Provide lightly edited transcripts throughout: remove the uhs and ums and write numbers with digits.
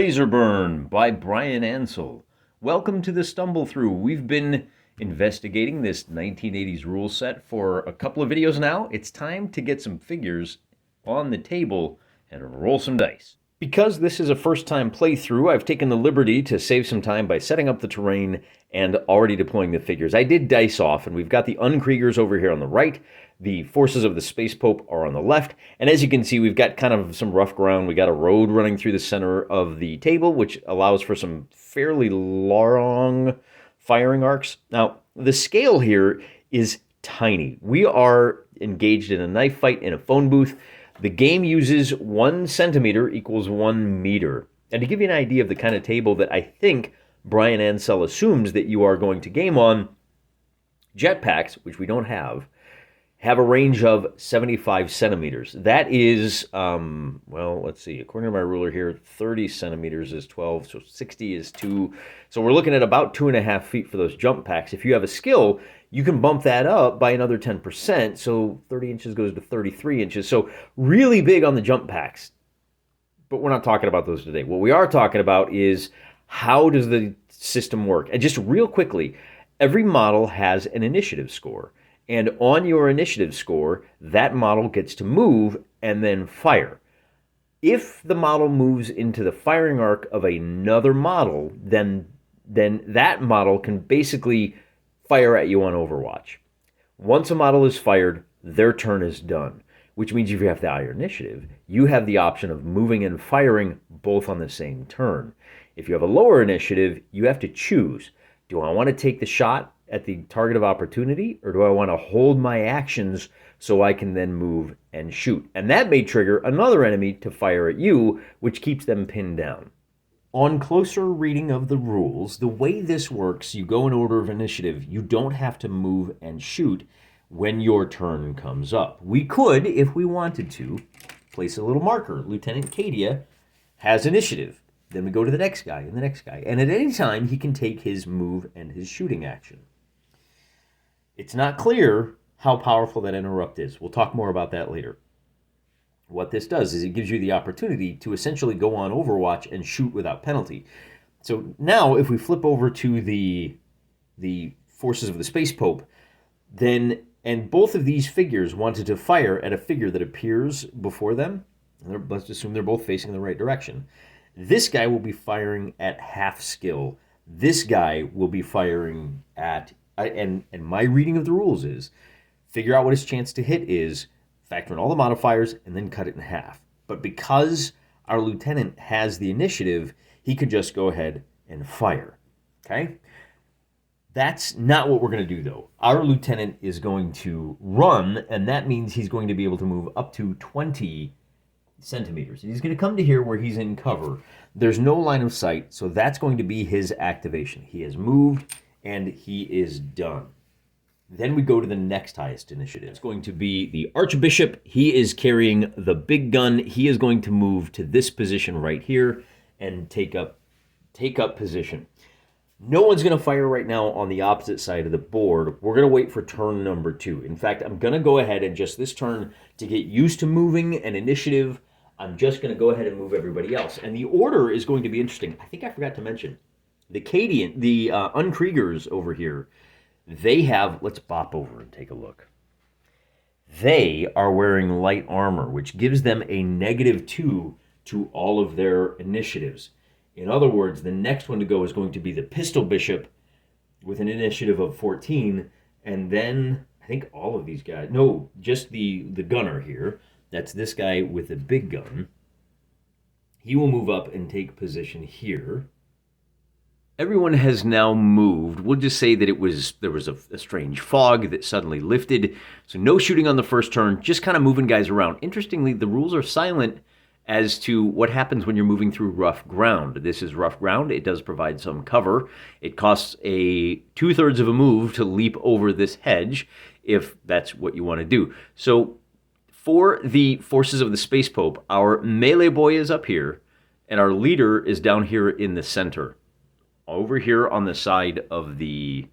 Laserburn by Brian Ansell. Welcome to the Stumble Through. We've been investigating this 1980s rule set for a couple of videos now. It's time to get some figures on the table and roll some dice. Because this is a first-time playthrough, I've taken the liberty to save some time by setting up the terrain and already deploying the figures. I did dice off, and we've got the Unkriegers over here on the right. The forces of the Space Pope are on the left. And as you can see, we've got kind of some rough ground. We got a road running through the center of the table, which allows for some fairly long firing arcs. Now, the scale here is tiny. We are engaged in a knife fight in a phone booth. The game uses 1 centimeter equals 1 meter. And to give you an idea of the kind of table that I think Brian Ansell assumes that you are going to game on, jetpacks, which we don't have a range of 75 centimeters. That is, well, let's see. According to my ruler here, 30 centimeters is 12, so 60 is 2. So we're looking at about 2.5 feet for those jump packs. If you have a skill, you can bump that up by another 10%, so 30 inches goes to 33 inches. So really big on the jump packs. But we're not talking about those today. What we are talking about is how does the system work? And just real quickly, every model has an initiative score. And on your initiative score, that model gets to move and then fire. If the model moves into the firing arc of another model, then that model can basically fire at you on Overwatch. Once a model is fired, their turn is done, which means if you have the higher initiative, you have the option of moving and firing both on the same turn. If you have a lower initiative, you have to choose. Do I want to take the shot at the target of opportunity, or do I want to hold my actions so I can then move and shoot? And that may trigger another enemy to fire at you, which keeps them pinned down. On closer reading of the rules, the way this works, you go in order of initiative. You don't have to move and shoot when your turn comes up. We could, if we wanted to, place a little marker. Lieutenant Cadia has initiative. Then we go to the next guy and the next guy. And at any time, he can take his move and his shooting action. It's not clear how powerful that interrupt is. We'll talk more about that later. What this does is it gives you the opportunity to essentially go on Overwatch and shoot without penalty. So now if we flip over to the forces of the Space Pope, then, and both of these figures wanted to fire at a figure that appears before them, let's assume they're both facing the right direction. This guy will be firing at half skill. This guy will be firing at, and my reading of the rules is, figure out what his chance to hit is, factor in all the modifiers, and then cut it in half. But because our lieutenant has the initiative, he could just go ahead and fire. Okay? That's not what we're going to do, though. Our lieutenant is going to run, and that means he's going to be able to move up to 20 centimeters. He's going to come to here where he's in cover. There's no line of sight, so that's going to be his activation. He has moved, and he is done. Then we go to the next highest initiative. It's going to be the Archbishop. He is carrying the big gun. He is going to move to this position right here and take up position. No one's going to fire right now on the opposite side of the board. We're going to wait for turn number 2. In fact, I'm going to go ahead and just this turn, to get used to moving and initiative, I'm just going to go ahead and move everybody else. And the order is going to be interesting. I think I forgot to mention, the Unkriegers over here, they have, let's bop over and take a look. They are wearing light armor, which gives them a -2 to all of their initiatives. In other words, the next one to go is going to be the Pistol Bishop with an initiative of 14, and then I think all of these guys, no, just the gunner here, that's this guy with the big gun. He will move up and take position here. Everyone has now moved. We'll just say that there was a strange fog that suddenly lifted. So no shooting on the first turn, just kind of moving guys around. Interestingly, the rules are silent as to what happens when you're moving through rough ground. This is rough ground. It does provide some cover. It costs a 2/3 of a move to leap over this hedge if that's what you want to do. So for the forces of the Space Pope, our melee boy is up here, and our leader is down here in the center. Over here on the side of the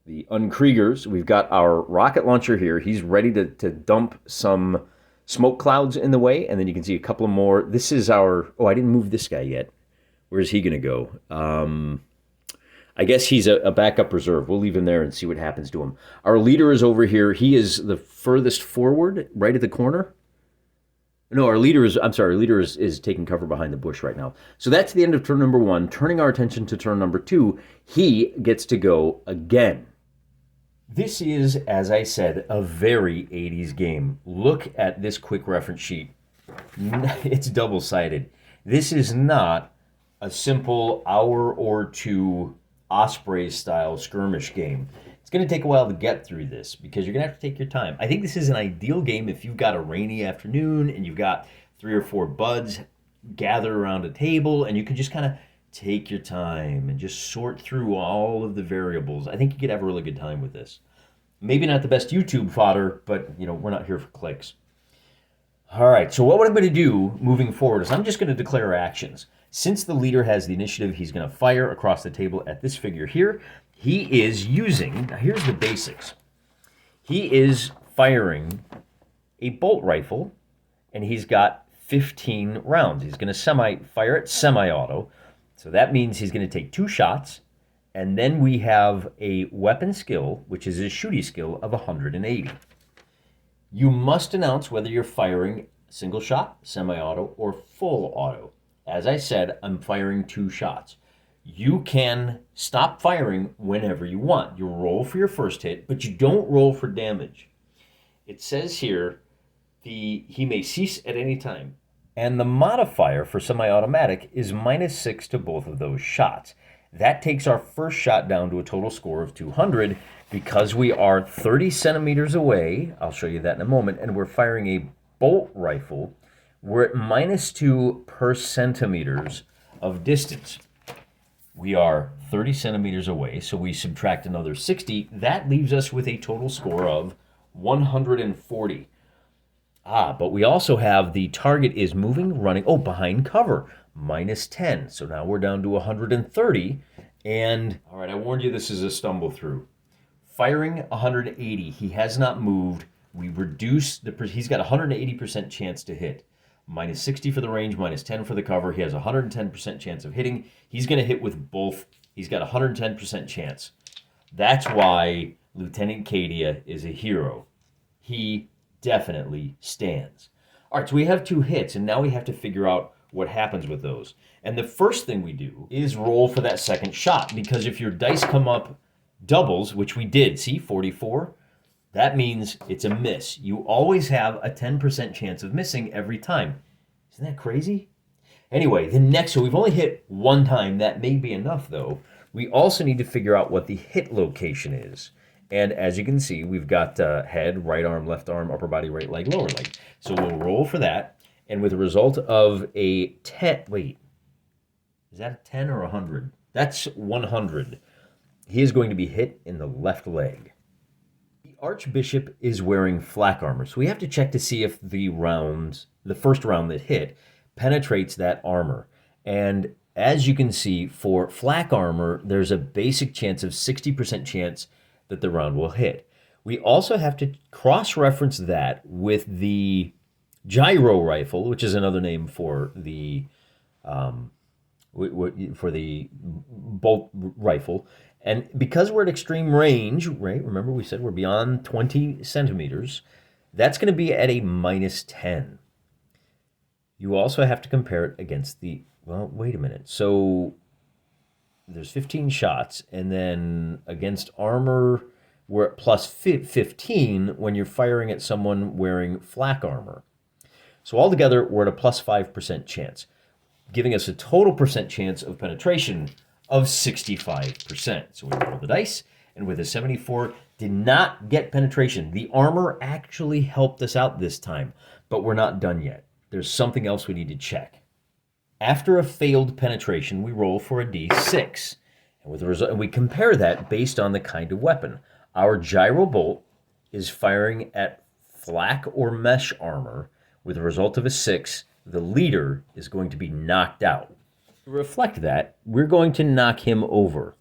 Unkriegers, we've got our rocket launcher here. He's ready to dump some smoke clouds in the way, and then you can see a couple more. This is our... Oh, I didn't move this guy yet. Where's he going to go? I guess he's a backup reserve. We'll leave him there and see what happens to him. Our leader is over here. He is the furthest forward, right at the corner. No, our leader is taking cover behind the bush right now. So that's the end of turn number 1. Turning our attention to turn number 2, he gets to go again. This is, as I said, a very 80s game. Look at this quick reference sheet. It's double-sided. This is not a simple hour or two Osprey-style skirmish game. It's going to take a while to get through this because you're going to have to take your time. I think this is an ideal game if you've got a rainy afternoon and you've got 3 or 4 buds gathered around a table and you can just kind of take your time and just sort through all of the variables. I think you could have a really good time with this. Maybe not the best YouTube fodder, but we're not here for clicks. All right, so what I'm going to do moving forward is I'm just going to declare actions. Since the leader has the initiative, he's going to fire across the table at this figure here. He is using, now here's the basics. He is firing a bolt rifle, and he's got 15 rounds. He's going to fire it semi-auto. So that means he's going to take 2 shots, and then we have a weapon skill, which is his shooting skill of 180. You must announce whether you're firing single shot, semi-auto, or full auto. As I said, I'm firing 2 shots. You can stop firing whenever you want. You roll for your first hit, but you don't roll for damage. It says here, he may cease at any time. And the modifier for semi-automatic is -6 to both of those shots. That takes our first shot down to a total score of 200 because we are 30 centimeters away. I'll show you that in a moment. And we're firing a bolt rifle. We're at -2 per centimeters of distance. We are 30 centimeters away, so we subtract another 60. That leaves us with a total score of 140. But we also have the target is moving, running, behind cover, -10. So now we're down to 130. And, all right, I warned you this is a stumble through. Firing 180, he has not moved. We reduce he's got a 180% chance to hit. -60 for the range, -10 for the cover. He has a 110% chance of hitting. He's going to hit with both. He's got a 110% chance. That's why Lieutenant Cadia is a hero. He definitely stands. All right, so we have 2 hits, and now we have to figure out what happens with those. And the first thing we do is roll for that second shot, because if your dice come up doubles, which we did, see, 44, that means it's a miss. You always have a 10% chance of missing every time. Isn't that crazy? Anyway, so we've only hit 1 time. That may be enough, though. We also need to figure out what the hit location is. And as you can see, we've got head, right arm, left arm, upper body, right leg, lower leg. So we'll roll for that. And with a result of a 10, wait, is that a 10 or 100? That's 100. He is going to be hit in the left leg. The Archbishop is wearing flak armor, so we have to check to see if the first round that hit penetrates that armor. And as you can see, for flak armor, there's a basic chance of 60% chance that the round will hit. We also have to cross-reference that with the gyro rifle, which is another name for the bolt rifle. And because we're at extreme range, right? Remember we said we're beyond 20 centimeters. That's going to be at a -10. You also have to compare it against wait a minute. So there's 15 shots, and then against armor, we're at +15 when you're firing at someone wearing flak armor. So altogether, we're at a +5% chance, giving us a total percent chance of penetration of 65%. So we roll the dice, and with a 74, did not get penetration. The armor actually helped us out this time, but we're not done yet. There's something else we need to check. After a failed penetration, we roll for a D6. And with the result, and we compare that based on the kind of weapon. Our gyro bolt is firing at flak or mesh armor. With a result of a 6, the leader is going to be knocked out. To reflect that, we're going to knock him over.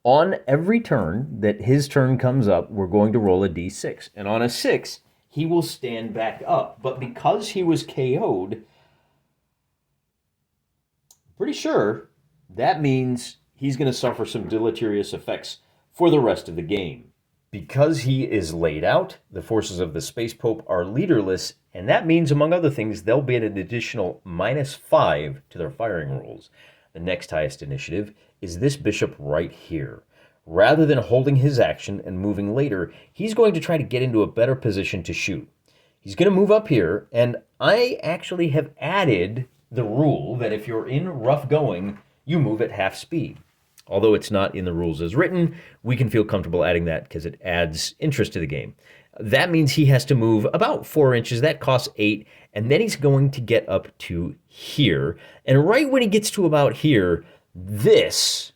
On every turn that his turn comes up, we're going to roll a D6. And on a 6, he will stand back up. But because he was KO'd, pretty sure that means he's going to suffer some deleterious effects for the rest of the game. Because he is laid out, the forces of the Space Pope are leaderless, and that means, among other things, they'll be at an additional -5 to their firing rolls. The next highest initiative is this bishop right here. Rather than holding his action and moving later, he's going to try to get into a better position to shoot. He's going to move up here, and I actually have added the rule that if you're in rough going, you move at half speed. Although it's not in the rules as written, we can feel comfortable adding that because it adds interest to the game. That means he has to move about 4 inches. That costs 8. And then he's going to get up to here. And right when he gets to about here, this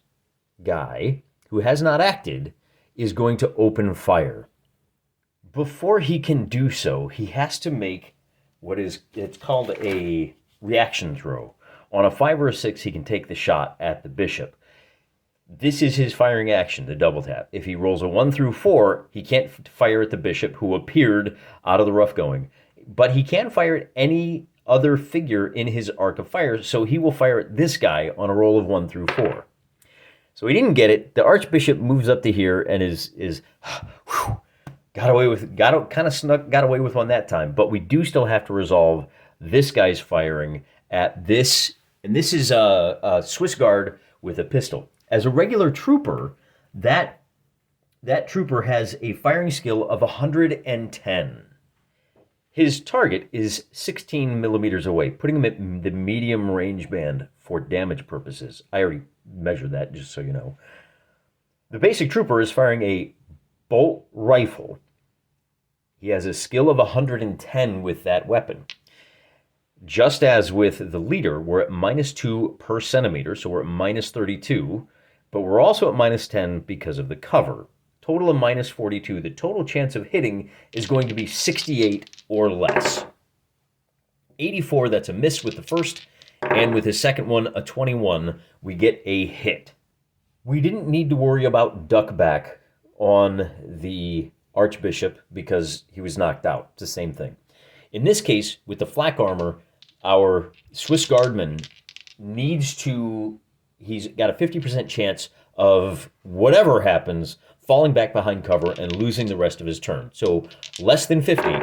guy, who has not acted, is going to open fire. Before he can do so, he has to make it's called a reaction throw. On a 5 or a 6, he can take the shot at the bishop. This is his firing action, the double tap. If he rolls a 1 through 4, he can't fire at the bishop who appeared out of the rough going. But he can fire at any other figure in his arc of fire, so he will fire at this guy on a roll of 1 through 4. So he didn't get it. The archbishop moves up to here and got away with one that time. But we do still have to resolve this guy's firing at this, and this is a Swiss guard with a pistol. As a regular trooper, that trooper has a firing skill of 110. His target is 16 millimeters away, putting him at the medium range band for damage purposes. I already measured that, just so you know. The basic trooper is firing a bolt rifle. He has a skill of 110 with that weapon. Just as with the leader, we're at -2 per centimeter, so we're at -32. But we're also at -10 because of the cover. Total of -42. The total chance of hitting is going to be 68 or less. 84, that's a miss with the first. And with his second one, a 21, we get a hit. We didn't need to worry about duck back on the archbishop because he was knocked out. It's the same thing. In this case, with the flak armor, our Swiss guardman he's got a 50% chance of whatever happens falling back behind cover and losing the rest of his turn. So less than 50,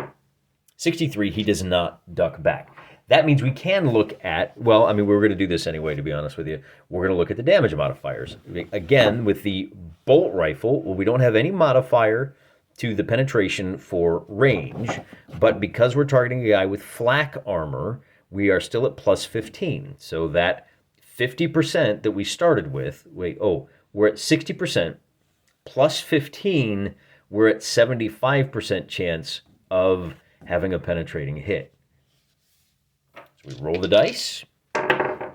63, he does not duck back. That means we can look at, we were going to do this anyway, to be honest with you. We're going to look at the damage modifiers. Again, with the bolt rifle, we don't have any modifier to the penetration for range, but because we're targeting a guy with flak armor, we are still at +15. So that 50% that we started with, we're at 60%, +15, we're at 75% chance of having a penetrating hit. So we roll the dice,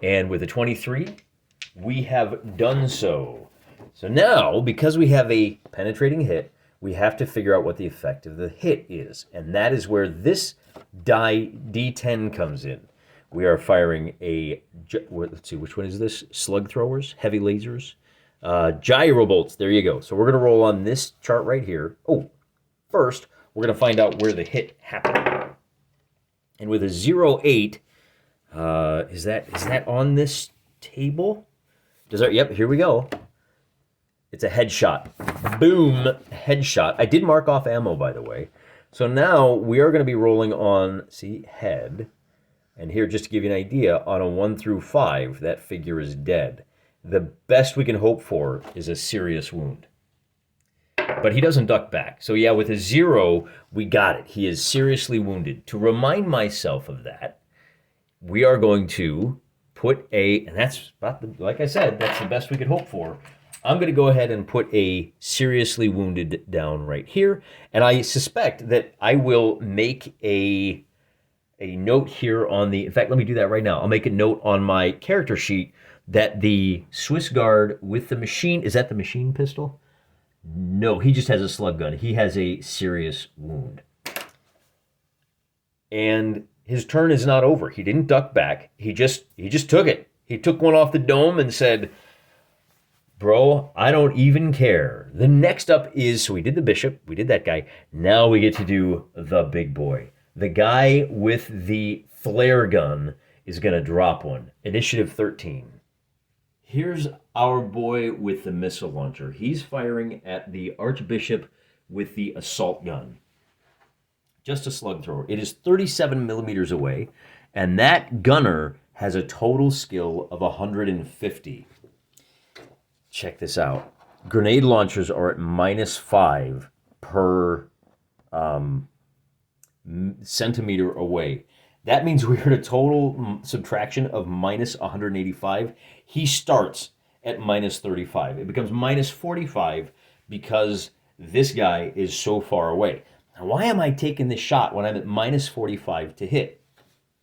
and with a 23, we have done so. So now, because we have a penetrating hit, we have to figure out what the effect of the hit is, and that is where this die D10 comes in. We are firing let's see, which one is this? Slug throwers, heavy lasers, gyro bolts. There you go. So we're going to roll on this chart right here. First, we're going to find out where the hit happened. And with a 0.8, is that on this table? Yep, here we go. It's a headshot. Boom, headshot. I did mark off ammo, by the way. So now we are going to be rolling on, head. And here, just to give you an idea, on a 1 through 5, that figure is dead. The best we can hope for is a serious wound. But he doesn't duck back. So yeah, with a 0, we got it. He is seriously wounded. To remind myself of that, we are going to put and that's like I said, that's the best we could hope for. I'm going to go ahead and put a seriously wounded down right here. And I suspect that I will make a note here in fact, let me do that right now. I'll make a note on my character sheet that the Swiss guard with the machine, is that the machine pistol? No, he just has a slug gun. He has a serious wound. And his turn is not over. He didn't duck back. He just took it. He took one off the dome and said, Bro, I don't even care. The next up is, so we did the bishop, we did that guy. Now we get to do the big boy. The guy with the flare gun is going to drop one. Initiative 13. Here's our boy with the missile launcher. He's firing at the Archbishop with the assault gun. Just a slug thrower. It is 37 millimeters away, and that gunner has a total skill of 150. Check this out. Grenade launchers are at -5 per centimeter away. That means we're at a total subtraction of -185. He starts at -35. It becomes -45 because this guy is so far away. Now, why am I taking this shot when I'm at -45 to hit?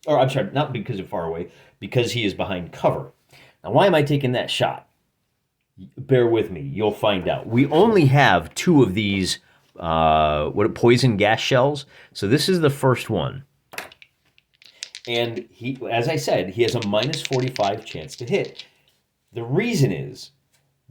Or I'm sorry, not because of far away, because he is behind cover. Now, why am I taking that shot? Bear with me, you'll find out. We only have 2 of these poison gas shells. So this is the first one. And he, as I said, he has a -45 chance to hit. The reason is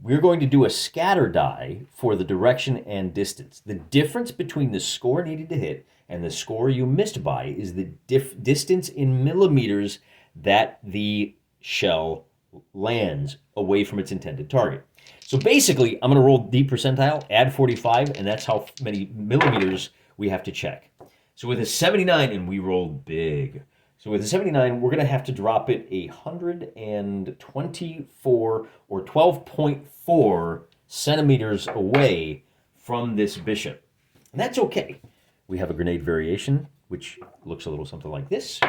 we're going to do a scatter die for the direction and distance. The difference between the score needed to hit and the score you missed by is the distance in millimeters that the shell lands away from its intended target. So basically, I'm going to roll D percentile, add 45, and that's how many millimeters we have to check. So with a 79, and we rolled big. So with a 79, we're going to have to drop it 124 or 12.4 centimeters away from this bishop. And that's okay. We have a grenade variation, which looks a little something like this.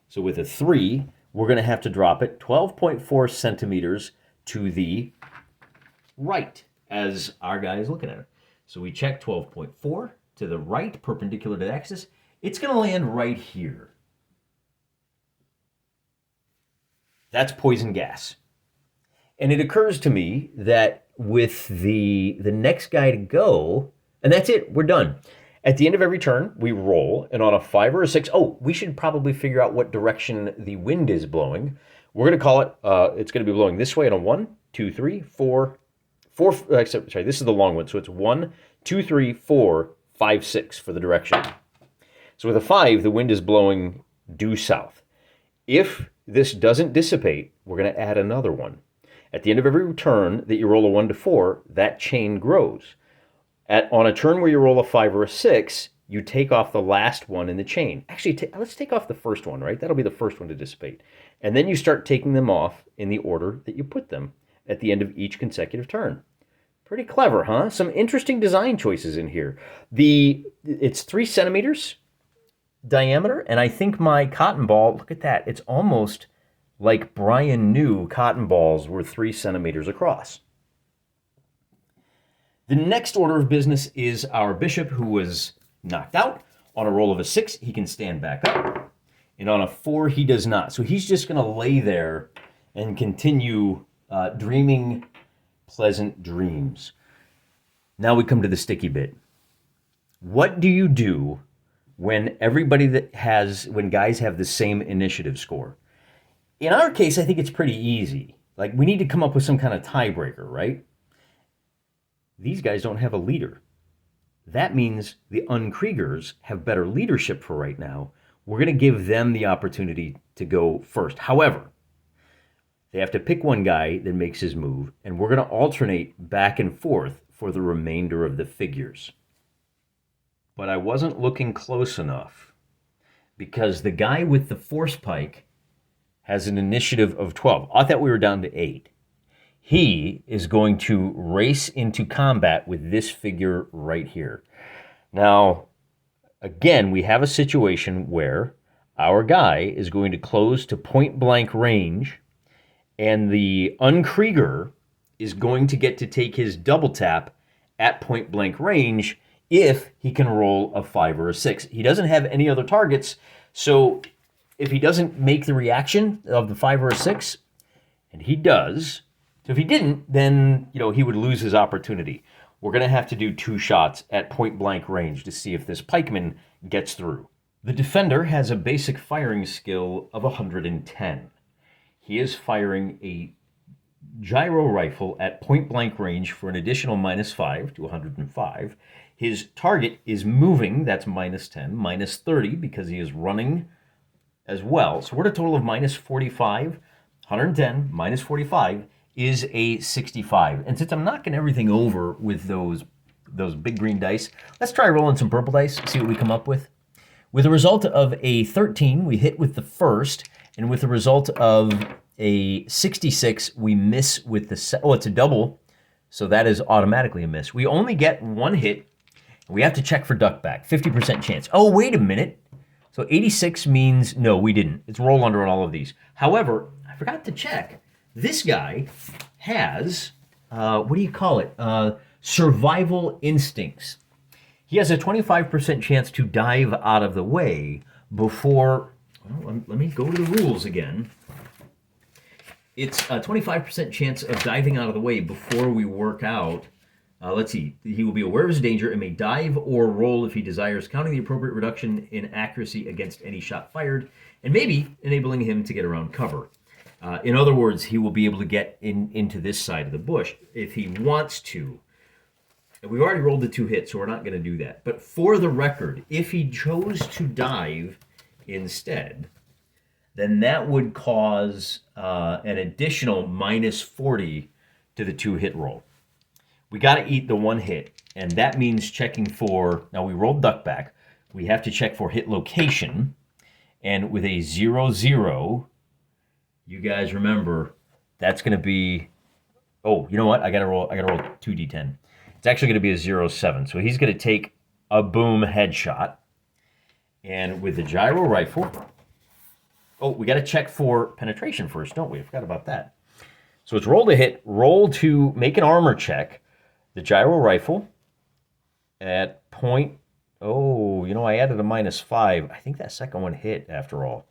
So with a 3, we're going to have to drop it 12.4 centimeters to the right as our guy is looking at it. So we check 12.4 to the right, perpendicular to the axis. It's going to land right here. That's poison gas. And it occurs to me that with the next guy to go, and that's it, we're done. At the end of every turn, we roll, and on a 5 or a 6, we should probably figure out what direction the wind is blowing. We're going to call it, it's going to be blowing this way on a 1, 2, 3, 4, this is the long one, so it's 1, 2, 3, 4, 5, 6 for the direction. So with a 5, the wind is blowing due south. If this doesn't dissipate, we're going to add another one. At the end of every turn that you roll a 1 to 4, that chain grows. On a turn where you roll a 5 or a 6, you take off the last one in the chain. Actually, let's take off the first one, right? That'll be the first one to dissipate. And then you start taking them off in the order that you put them at the end of each consecutive turn. Pretty clever, huh? Some interesting design choices in here. It's 3 centimeters diameter, and I think my cotton ball, look at that, it's almost like Brian knew cotton balls were 3 centimeters across. The next order of business is our bishop, who was knocked out. On a roll of a 6, he can stand back up. And on a 4, he does not. So he's just going to lay there and continue dreaming pleasant dreams. Now we come to the sticky bit. What do you do when when guys have the same initiative score? In our case, I think it's pretty easy. Like, we need to come up with some kind of tiebreaker, right? These guys don't have a leader. That means the Unkriegers have better leadership for right now. We're going to give them the opportunity to go first. However, they have to pick one guy that makes his move, and we're going to alternate back and forth for the remainder of the figures. But I wasn't looking close enough, because the guy with the force pike has an initiative of 12. I thought we were down to 8. He is going to race into combat with this figure right here. Now, again, we have a situation where our guy is going to close to point-blank range, and the Unkrieger is going to get to take his double tap at point-blank range if he can roll a 5 or a 6. He doesn't have any other targets, so if he doesn't make the reaction of the 5 or a 6, and he does, so if he didn't, then he would lose his opportunity. We're going to have to do 2 shots at point-blank range to see if this pikeman gets through. The defender has a basic firing skill of 110. He is firing a gyro rifle at point blank range for an additional -5 to 105. His target is moving, that's -10, -30 because he is running as well. So we're at a total of -45. 110 -45 is a 65. And since I'm knocking everything over with those big green dice, let's try rolling some purple dice, see what we come up with. With a result of a 13, we hit with the first, and with a result of a 66, we miss with the oh, it's a double, so that is automatically a miss. We only get one hit. We have to check for duck back, 50% chance. Oh, wait a minute. So 86 means no, we didn't. It's roll under on all of these. However, I forgot to check. This guy has, what do you call it? Survival instincts. He has a 25% chance to dive out of the way before, well, let me go to the rules again. It's a 25% chance of diving out of the way before we work out. Let's see. He will be aware of his danger and may dive or roll if he desires, counting the appropriate reduction in accuracy against any shot fired, and maybe enabling him to get around cover. In other words, he will be able to get into this side of the bush if he wants to. And we've already rolled the 2 hits, so we're not going to do that. But for the record, if he chose to dive instead, then that would cause an additional -40 to the 2-hit roll. We got to eat the 1 hit, and that means checking for, now we rolled duck back, we have to check for hit location, and with a 0-0, you guys remember, that's going to be, oh, you know what, I got to roll 2d10. It's actually going to be a 0-7, so he's going to take a boom headshot, and with the gyro rifle, oh, we got to check for penetration first, don't we? I forgot about that. So it's roll to hit, roll to make an armor check. The gyro rifle at point, oh, you know, I added a -5. I think that second one hit after all.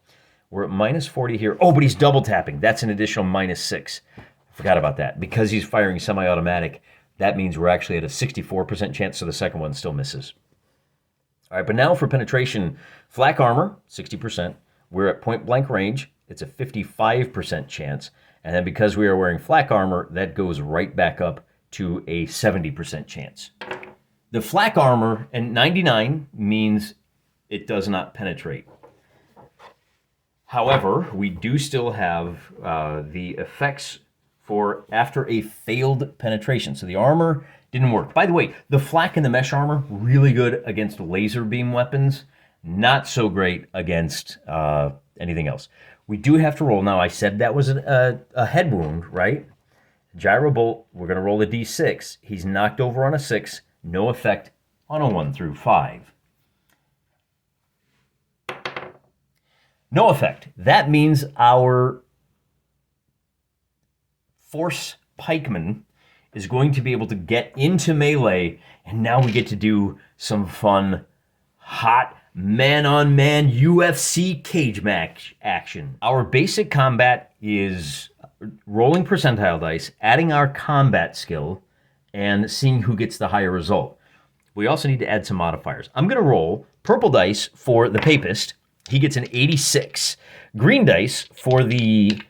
We're at -40 here. Oh, but he's double tapping. That's an additional -6. I forgot about that. Because he's firing semi-automatic, that means we're actually at a 64% chance, so the second one still misses. All right, but now for penetration, flak armor, 60%. We're at point blank range. It's a 55% chance. And then because we are wearing flak armor, that goes right back up to a 70% chance. The flak armor and 99 means it does not penetrate. However, we do still have the effects for after a failed penetration. So the armor didn't work. By the way, the flak and the mesh armor, really good against laser beam weapons. Not so great against anything else. We do have to roll. Now, I said that was a head wound, right? Gyro bolt, we're going to roll a d6. He's knocked over on a 6. No effect on a 1 through 5. No effect. That means our force pikeman is going to be able to get into melee, and now we get to do some fun, hot, man-on-man UFC cage match action. Our basic combat is rolling percentile dice, adding our combat skill, and seeing who gets the higher result. We also need to add some modifiers. I'm going to roll purple dice for the Papist. He gets an 86. Green dice for the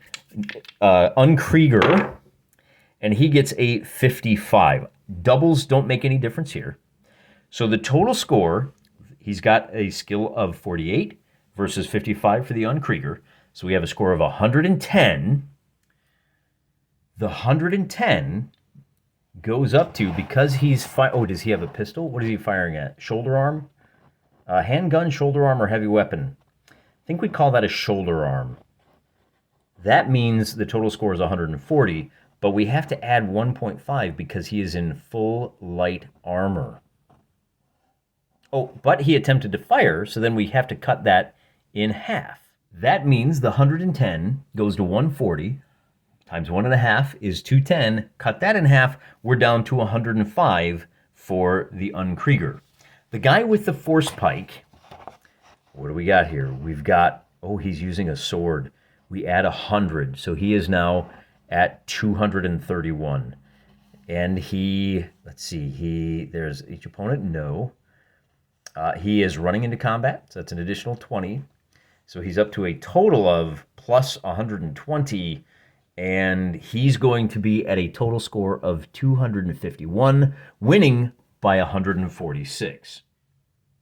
Unkrieger, and he gets a 55. Doubles don't make any difference here. So the total score, he's got a skill of 48 versus 55 for the Unkrieger. So we have a score of 110. The 110 goes up to, because he's oh, does he have a pistol? What is he firing at? Shoulder arm? Handgun, shoulder arm, or heavy weapon? I think we call that a shoulder arm. That means the total score is 140, but we have to add 1.5 because he is in full light armor. Oh, but he attempted to fire, so then we have to cut that in half. That means the 110 goes to 140, times 1.5 is 210. Cut that in half, we're down to 105 for the Unkrieger. The guy with the force pike, what do we got here? We've got, oh, he's using a sword. We add 100, so he is now at 231. And he, let's see, there's each opponent, no. He is running into combat, so that's an additional 20. So he's up to a total of plus 120, and he's going to be at a total score of 251, winning by 146.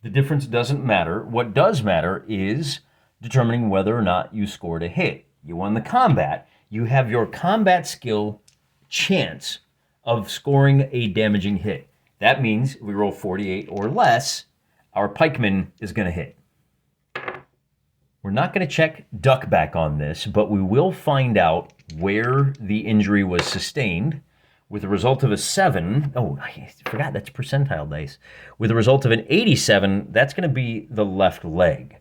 The difference doesn't matter. What does matter is determining whether or not you scored a hit. You won the combat. You have your combat skill chance of scoring a damaging hit. That means if we roll 48 or less, our pikeman is going to hit. We're not going to check duckback on this, but we will find out where the injury was sustained with a result of a 7. Oh, I forgot that's percentile dice. With a result of an 87, that's going to be the left leg.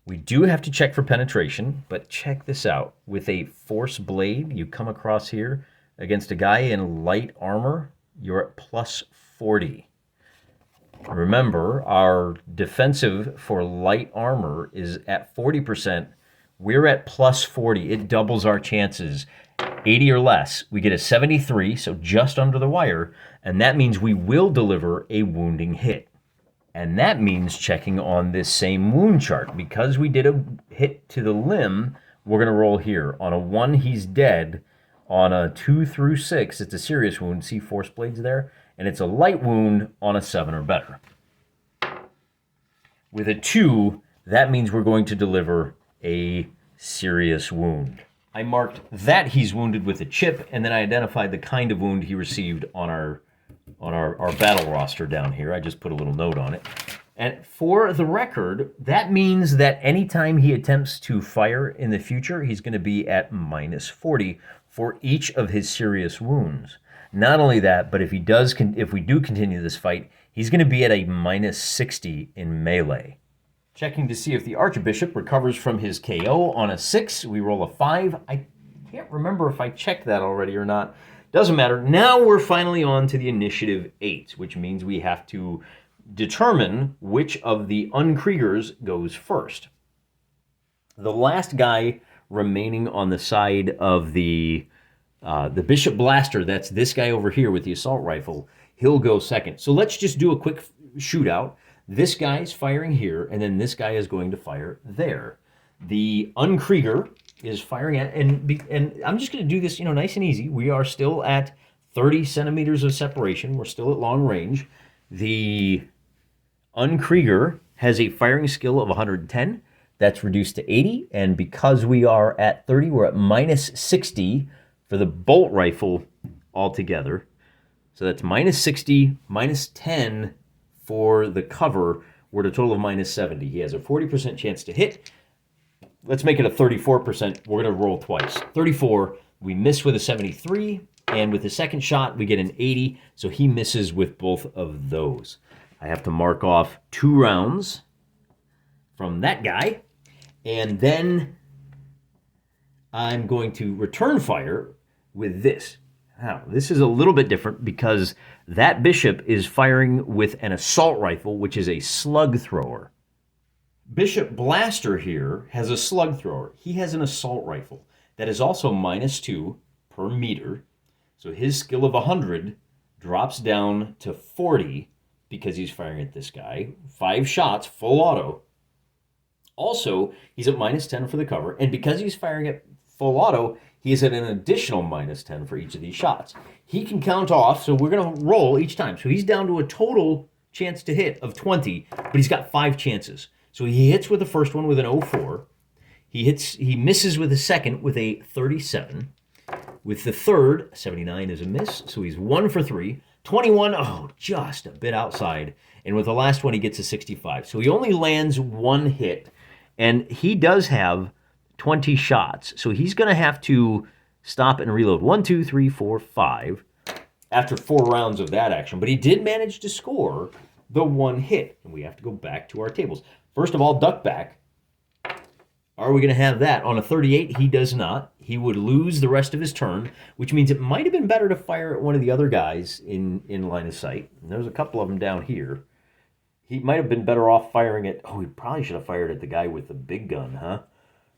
We do have to check for penetration, but check this out. With a force blade, you come across here against a guy in light armor, you're at plus 40. Remember, our defensive for light armor is at 40%. We're at plus 40. It doubles our chances. 80 or less, we get a 73, so just under the wire, and that means we will deliver a wounding hit. And that means checking on this same wound chart. Because we did a hit to the limb, we're going to roll here. On a 1, he's dead. On a 2 through 6, it's a serious wound. See force blades there? And it's a light wound on a 7 or better. With a 2, that means we're going to deliver a serious wound. I marked that he's wounded with a chip, and then I identified the kind of wound he received on our battle roster down here. I just put a little note on it. And for the record, that means that anytime he attempts to fire in the future, he's going to be at minus 40 for each of his serious wounds. Not only that, but if we do continue this fight, he's going to be at a minus 60 in melee. Checking to see if the Archbishop recovers from his KO on a 6. We roll a 5. I can't remember if I checked that already or not. Doesn't matter. Now we're finally on to the initiative 8, which means we have to determine which of the Unkriegers goes first. The last guy remaining on the side of the Bishop Blaster, that's this guy over here with the assault rifle, he'll go second. So let's just do a quick shootout. This guy's firing here, and then this guy is going to fire there. The Unkrieger is firing at, and I'm just going to do this, nice and easy. We are still at 30 centimeters of separation. We're still at long range. The Unkrieger has a firing skill of 110. That's reduced to 80, and because we are at 30, we're at minus 60 for the bolt rifle altogether. So that's minus 60, minus 10 for the cover. We're at a total of minus 70. He has a 40% chance to hit. Let's make it a 34%. We're going to roll twice. 34, we miss with a 73, and with the second shot, we get an 80, so he misses with both of those. I have to mark off 2 rounds from that guy, and then I'm going to return fire with this. Now, this is a little bit different because that bishop is firing with an assault rifle, which is a slug thrower. Bishop Blaster here has a slug thrower. He has an assault rifle that is also minus 2 per meter. So his skill of 100 drops down to 40 because he's firing at this guy. 5 shots, full auto. Also, he's at minus 10 for the cover. And because he's firing at full auto, he is at an additional minus 10 for each of these shots. He can count off, so we're going to roll each time. So he's down to a total chance to hit of 20, but he's got 5 chances. So he hits with the first one with an 04. He misses with the second with a 37. With the third, 79 is a miss, so he's 1 for 3. 21, oh, just a bit outside. And with the last one, he gets a 65. So he only lands 1 hit, and he does have 20 shots. So he's going to have to stop and reload. 1, 2, 3, 4, 5 after 4 rounds of that action. But he did manage to score the 1 hit. And we have to go back to our tables. First of all, duck back. Are we going to have that? On a 38, he does not. He would lose the rest of his turn, which means it might have been better to fire at one of the other guys in line of sight. And there's a couple of them down here. He might have been better off firing at... Oh, he probably should have fired at the guy with the big gun, huh?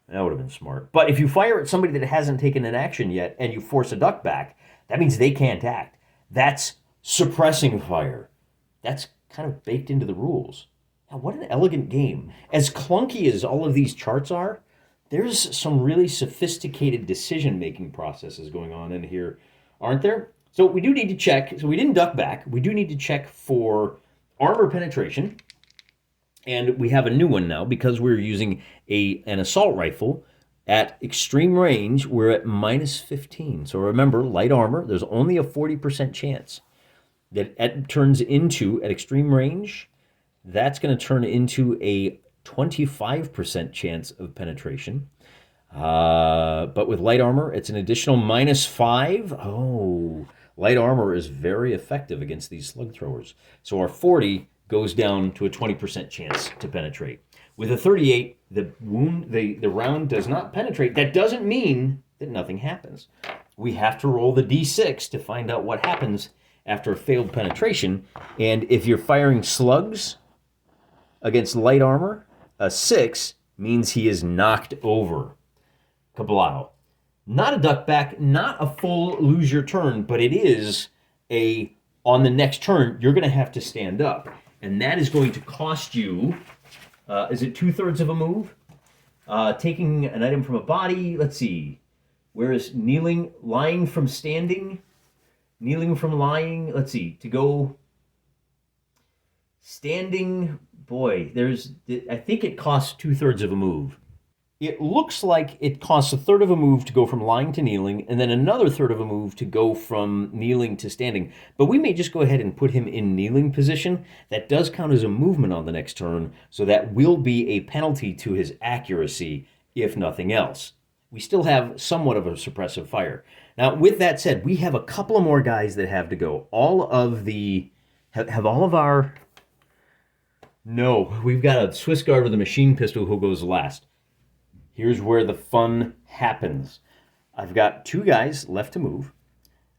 That would have been smart. But if you fire at somebody that hasn't taken an action yet and you force a duck back, that means they can't act. That's suppressing fire. That's kind of baked into the rules. Now, what an elegant game. As clunky as all of these charts are, There's some really sophisticated decision-making processes going on in here, aren't there? So we do need to check. So we didn't duck back. We do need to check for armor penetration. And we have a new one now because we're using an assault rifle at extreme range. We're at minus 15. So remember, light armor, there's only a 40% chance that it turns into, at extreme range, that's going to turn into a 25% chance of penetration. But with light armor, it's an additional minus 5. Oh, light armor is very effective against these slug throwers. So our 40 goes down to a 20% chance to penetrate. With a 38, the round does not penetrate. That doesn't mean that nothing happens. We have to roll the d6 to find out what happens after a failed penetration. And if you're firing slugs against light armor, a 6 means he is knocked over. Kablow. Not a duck back, not a full lose your turn, but it is on the next turn, you're going to have to stand up. And that is going to cost you, is it 2/3 of a move? Taking an item from a body, let's see. Where is kneeling, lying from standing? Kneeling from lying, let's see. To go standing, boy, I think it costs 2/3 of a move. It looks like it costs 1/3 of a move to go from lying to kneeling, and then another 1/3 of a move to go from kneeling to standing. But we may just go ahead and put him in kneeling position. That does count as a movement on the next turn, so that will be a penalty to his accuracy, if nothing else. We still have somewhat of a suppressive fire. Now, with that said, we have a couple of more guys that have to go. Have all of our... No, we've got a Swiss Guard with a machine pistol who goes last. Here's where the fun happens. I've got 2 guys left to move.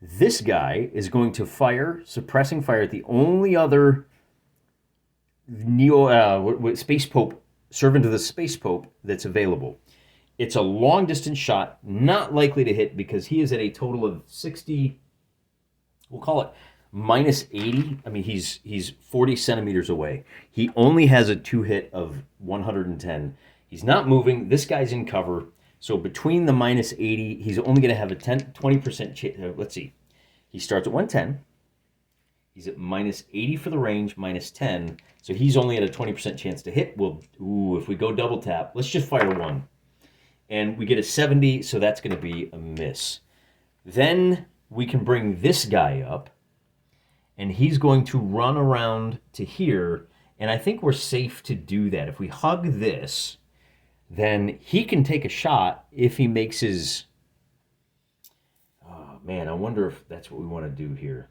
This guy is going to fire, suppressing fire at the only other Space Pope, servant of the Space Pope that's available. It's a long-distance shot, not likely to hit because he is at a total of 60, we'll call it minus 80. I mean, he's 40 centimeters away. He only has a 2-hit of 110. He's not moving. This guy's in cover. So between the minus 80, he's only going to have a 20% chance. Let's see. He starts at 110. He's at minus 80 for the range, minus 10. So he's only at a 20% chance to hit. If we go double tap, let's just fire 1. And we get a 70, so that's going to be a miss. Then we can bring this guy up, and he's going to run around to here. And I think we're safe to do that. If we hug this, then he can take a shot if he makes his... Oh, man, I wonder if that's what we want to do here.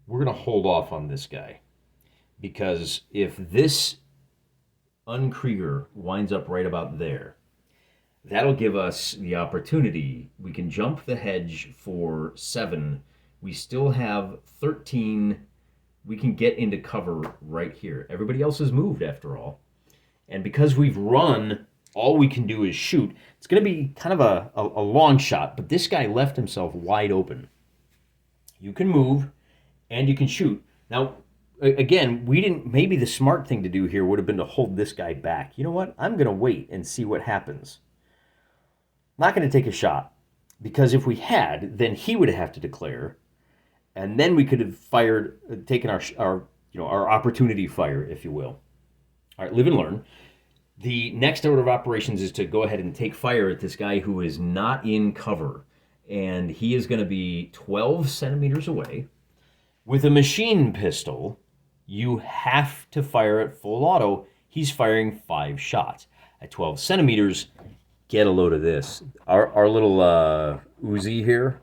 We're going to hold off on this guy. Because if this Unkrieger winds up right about there, that'll give us the opportunity. We can jump the hedge for 7. We still have 13. We can get into cover right here. Everybody else has moved, after all. And because we've run, all we can do is shoot. It's going to be kind of a long shot, but this guy left himself wide open. You can move, and you can shoot. Now, again, maybe the smart thing to do here would have been to hold this guy back. You know what? I'm going to wait and see what happens. Not going to take a shot, because if we had, then he would have to declare, and then we could have taken our opportunity fire, if you will. All right, live and learn. The next order of operations is to go ahead and take fire at this guy who is not in cover. And he is going to be 12 centimeters away. With a machine pistol, you have to fire at full auto. He's firing 5 shots. At 12 centimeters, get a load of this. Our little Uzi here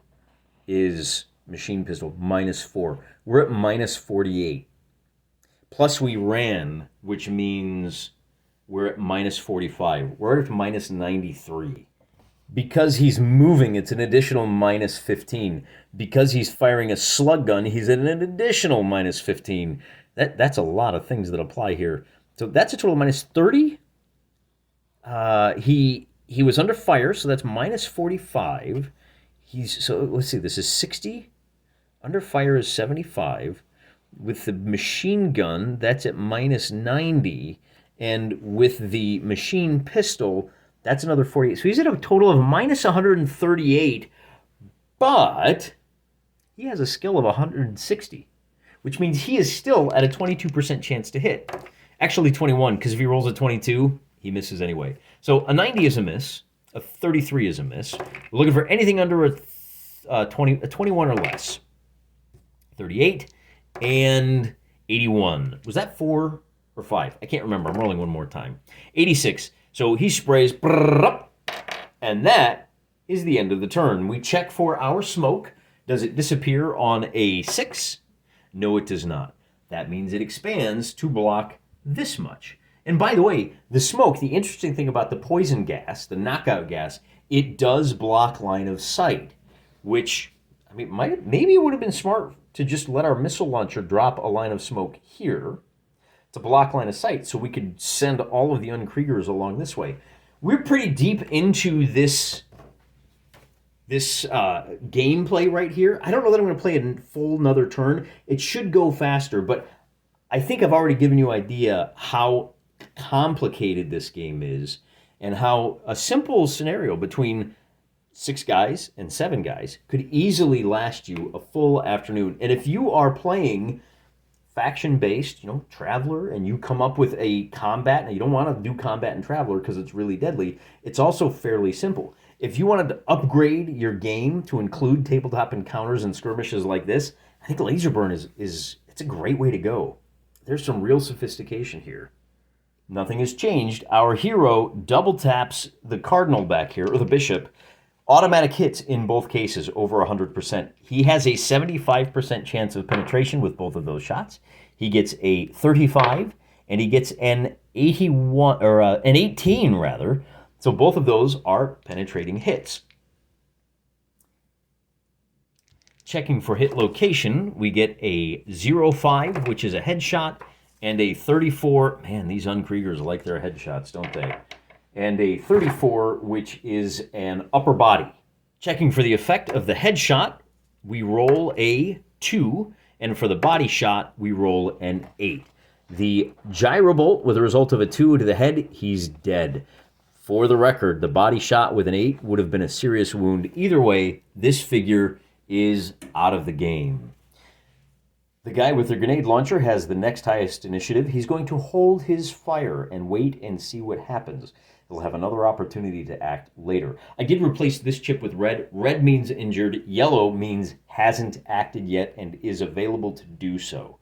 is machine pistol, minus 4. We're at minus 48. Plus we ran, which means we're at minus 45. We're at minus 93. Because he's moving, it's an additional minus 15. Because he's firing a slug gun, he's at an additional minus 15. That's a lot of things that apply here. So that's a total of minus 30. He was under fire, so that's minus 45. So let's see, this is 60. Under fire is 75. With the machine gun, that's at minus 90. And with the machine pistol, that's another 48. So he's at a total of minus 138, but he has a skill of 160, which means he is still at a 22% chance to hit. Actually 21, because if he rolls a 22, he misses anyway. So a 90 is a miss, a 33 is a miss. We're looking for anything under a 21 or less. 38 and 81. Was that 4 or 5? I can't remember. I'm rolling one more time. 86. So he sprays, and that is the end of the turn. We check for our smoke. Does it disappear on a 6? No, it does not. That means it expands to block this much. And by the way, the smoke, the interesting thing about the poison gas, the knockout gas, it does block line of sight, which, I mean, maybe it would have been smart to just let our missile launcher drop a line of smoke here to block line of sight so we could send all of the Unkriegers along this way. We're pretty deep into this gameplay right here. I don't know that I'm going to play a full another turn. It should go faster, but I think I've already given you an idea how complicated this game is and how a simple scenario between 6 guys and 7 guys could easily last you a full afternoon. And if you are playing faction-based, Traveler, and you come up with a combat, and you don't want to do combat in Traveler because it's really deadly, it's also fairly simple. If you wanted to upgrade your game to include tabletop encounters and skirmishes like this, I think Laserburn it's a great way to go. There's some real sophistication here. Nothing has changed. Our hero double taps the cardinal back here, or the bishop. Automatic hits in both cases, over 100%. He has a 75% chance of penetration with both of those shots. He gets a 35, and he gets an 81 or an 18 rather. So both of those are penetrating hits. Checking for hit location, we get a 05, which is a headshot, and a 34. Man, these Unkriegers like their headshots, don't they? And a 34, which is an upper body. Checking for the effect of the headshot, we roll a 2, and for the body shot, we roll an 8. The gyrobolt, with a result of a 2 to the head, he's dead. For the record, the body shot with an 8 would have been a serious wound. Either way, this figure is out of the game. The guy with the grenade launcher has the next highest initiative. He's going to hold his fire and wait and see what happens. He'll have another opportunity to act later. I did replace this chip with red. Red means injured. Yellow means hasn't acted yet and is available to do so.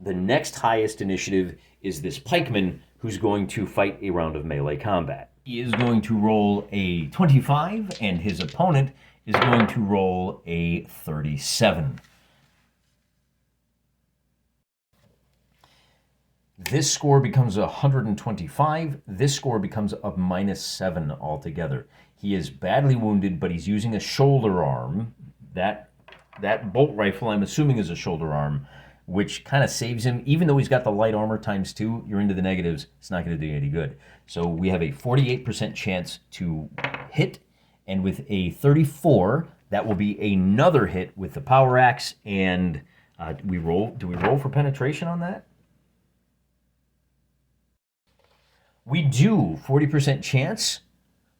The next highest initiative is this pikeman who's going to fight a round of melee combat. He is going to roll a 25, and his opponent is going to roll a 37. This score becomes 125. This score becomes a -7 altogether. He is badly wounded, but he's using a shoulder arm. That bolt rifle, I'm assuming, is a shoulder arm, which kind of saves him. Even though he's got the light armor ×2, you're into the negatives. It's not going to do you any good. So we have a 48% chance to hit, and with a 34, that will be another hit with the power axe. And do we roll for penetration on that? We do, 40% chance,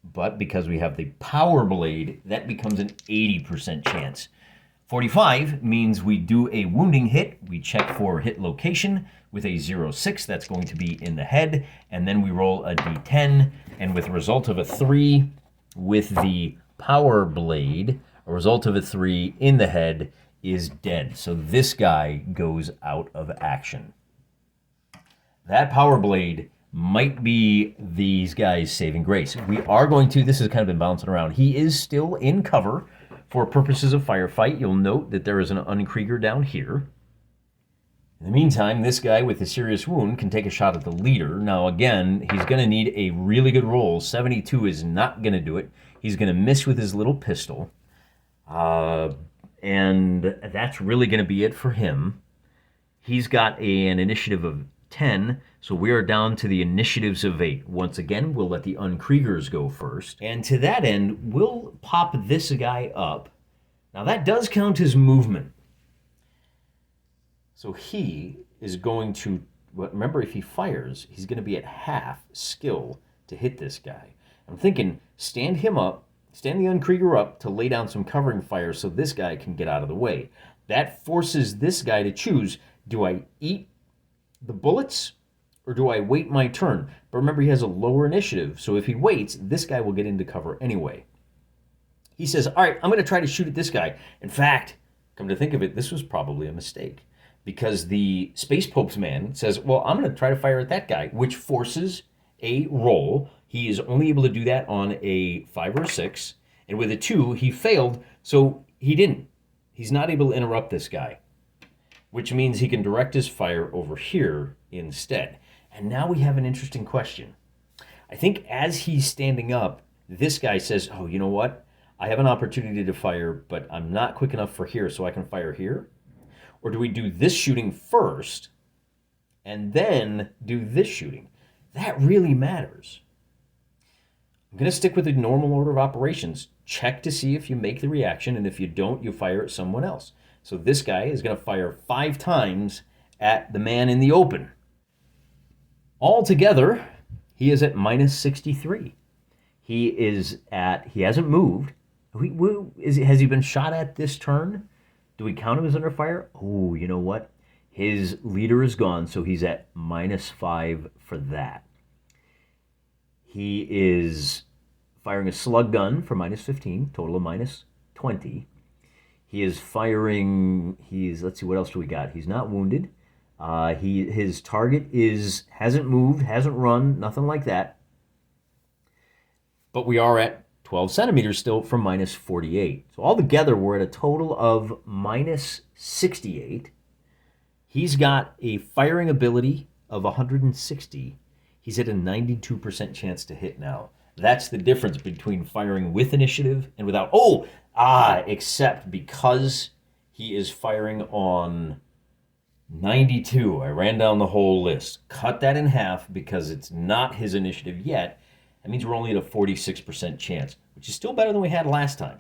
but because we have the power blade, that becomes an 80% chance. 45 means we do a wounding hit. We check for hit location with a 06. That's going to be in the head. And then we roll a d10. And with a result of a 3 with the power blade, a result of a 3 in the head is dead. So this guy goes out of action. That power blade might be these guys' saving grace. We are going to, this has kind of been bouncing around. He is still in cover for purposes of firefight. You'll note that there is an Unkrieger down here. In the meantime, this guy with a serious wound can take a shot at the leader. Now again, he's going to need a really good roll. 72 is not going to do it. He's going to miss with his little pistol. And that's really going to be it for him. He's got an initiative of 10, so we are down to the initiatives of 8. Once again, we'll let the Unkriegers go first. And to that end, we'll pop this guy up. Now that does count as movement. So he is going to remember, if he fires, he's going to be at half skill to hit this guy. I'm thinking, stand him up, stand the Unkrieger up to lay down some covering fire so this guy can get out of the way. That forces this guy to choose, do I eat the bullets or do I wait my turn? But remember, he has a lower initiative, so if he waits, this guy will get into cover anyway. He says, all right, I'm going to try to shoot at this guy. In fact, come to think of it, this was probably a mistake, because the Space Pope's man says, well, I'm going to try to fire at that guy, which forces a roll. He is only able to do that on a 5 or a 6, and with a 2, he failed, so he didn't. He's not able to interrupt this guy, which means he can direct his fire over here instead. And now we have an interesting question. I think as he's standing up, this guy says, oh, you know what? I have an opportunity to fire, but I'm not quick enough for here, so I can fire here. Or do we do this shooting first and then do this shooting? That really matters. I'm going to stick with the normal order of operations. Check to see if you make the reaction, and if you don't, you fire at someone else. So this guy is going to fire 5 times at the man in the open. Altogether, he is at minus 63. He hasn't moved. Has he been shot at this turn? Do we count him as under fire? Oh, you know what? His leader is gone, so he's at minus 5 for that. He is firing a slug gun for minus 15, total of minus 20. He is firing, let's see, what else do we got? He's not wounded. His target hasn't moved, hasn't run, nothing like that. But we are at 12 centimeters still from minus 48. So altogether, we're at a total of minus 68. He's got a firing ability of 160. He's at a 92% chance to hit now. That's the difference between firing with initiative and without. Except because he is firing on 92. I ran down the whole list. Cut that in half because it's not his initiative yet. That means we're only at a 46% chance, which is still better than we had last time.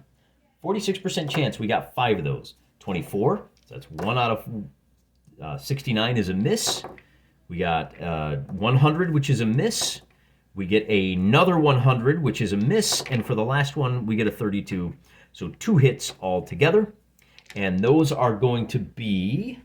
46% chance, we got 5 of those. 24, so that's 1 out of 69 is a miss. We got 100, which is a miss. We get another 100, which is a miss. And for the last one, we get a 32. So 2 hits altogether. And those are going to be...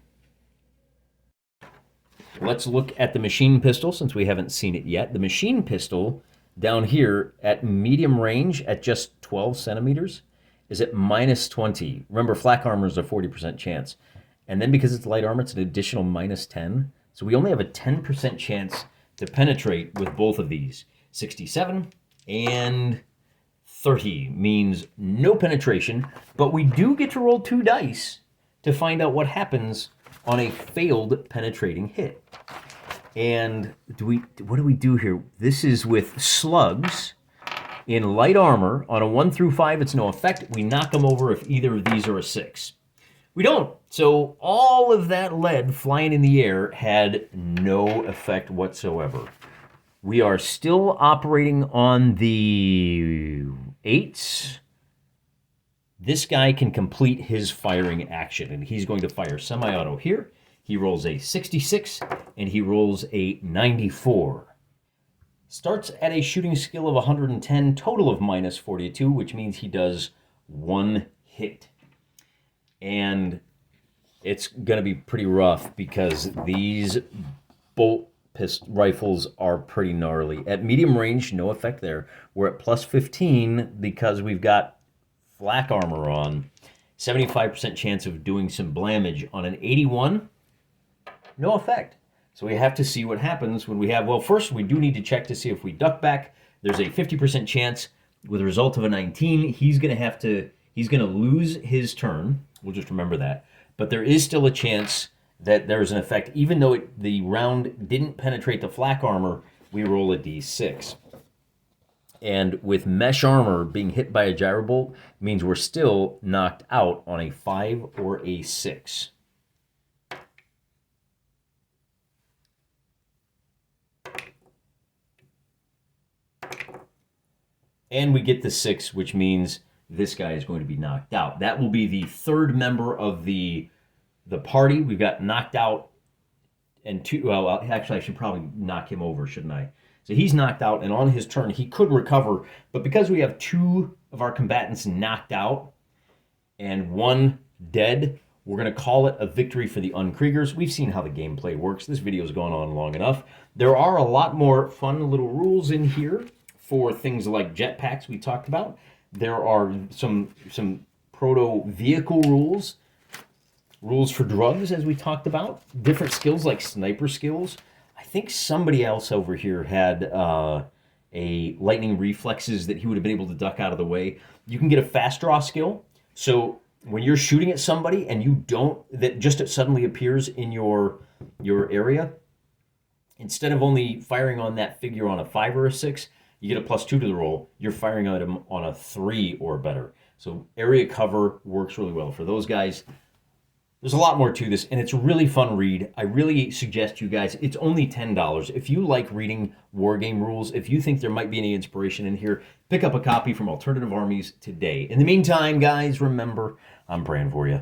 Let's look at the machine pistol since we haven't seen it yet. The machine pistol down here at medium range at just 12 centimeters is at minus 20. Remember, flak armor is a 40% chance. And then because it's light armor, it's an additional minus 10. So we only have a 10% chance to penetrate with both of these. 67 and 30 means no penetration, but we do get to roll 2 dice to find out what happens on a failed penetrating hit. And what do we do here? This is with slugs in light armor. On a 1 through 5, it's no effect. We knock them over if either of these are a 6. We don't. So all of that lead flying in the air had no effect whatsoever. We are still operating on the 8s. This guy can complete his firing action, and he's going to fire semi-auto here. He rolls a 66, and he rolls a 94. Starts at a shooting skill of 110, total of minus 42, which means he does 1 hit. And it's going to be pretty rough because these bolt rifles are pretty gnarly. At medium range, no effect there. We're at plus 15 because we've got flak armor on. 75% chance of doing some blamage. On an 81, no effect. So we have to see what happens when we have... Well, first, we do need to check to see if we duck back. There's a 50% chance with a result of a 19. He's going to lose his turn. We'll just remember that. But there is still a chance that there's an effect. Even though the round didn't penetrate the flak armor, we roll a d6. And with mesh armor being hit by a gyrobolt means we're still knocked out on a 5 or a 6. And we get the 6, which means this guy is going to be knocked out. That will be the 3rd member of the party. We've got knocked out and 2. Well, actually, I should probably knock him over, shouldn't I? So he's knocked out, and on his turn, he could recover. But because we have 2 of our combatants knocked out and 1 dead, we're going to call it a victory for the Unkriegers. We've seen how the gameplay works. This video's gone on long enough. There are a lot more fun little rules in here for things like jetpacks we talked about. There are some proto-vehicle rules. Rules for drugs, as we talked about. Different skills like sniper skills. I think somebody else over here had a lightning reflexes that he would have been able to duck out of the way. You can get a fast draw skill. So when you're shooting at somebody and you don't, that just it suddenly appears in your area, instead of only firing on that figure on a 5 or a 6, you get a +2 to the roll. You're firing at him on a 3 or better. So area cover works really well for those guys. There's a lot more to this, and it's a really fun read. I really suggest you guys, it's only $10. If you like reading wargame rules, if you think there might be any inspiration in here, pick up a copy from Alternative Armies today. In the meantime, guys, remember, I'm praying for you.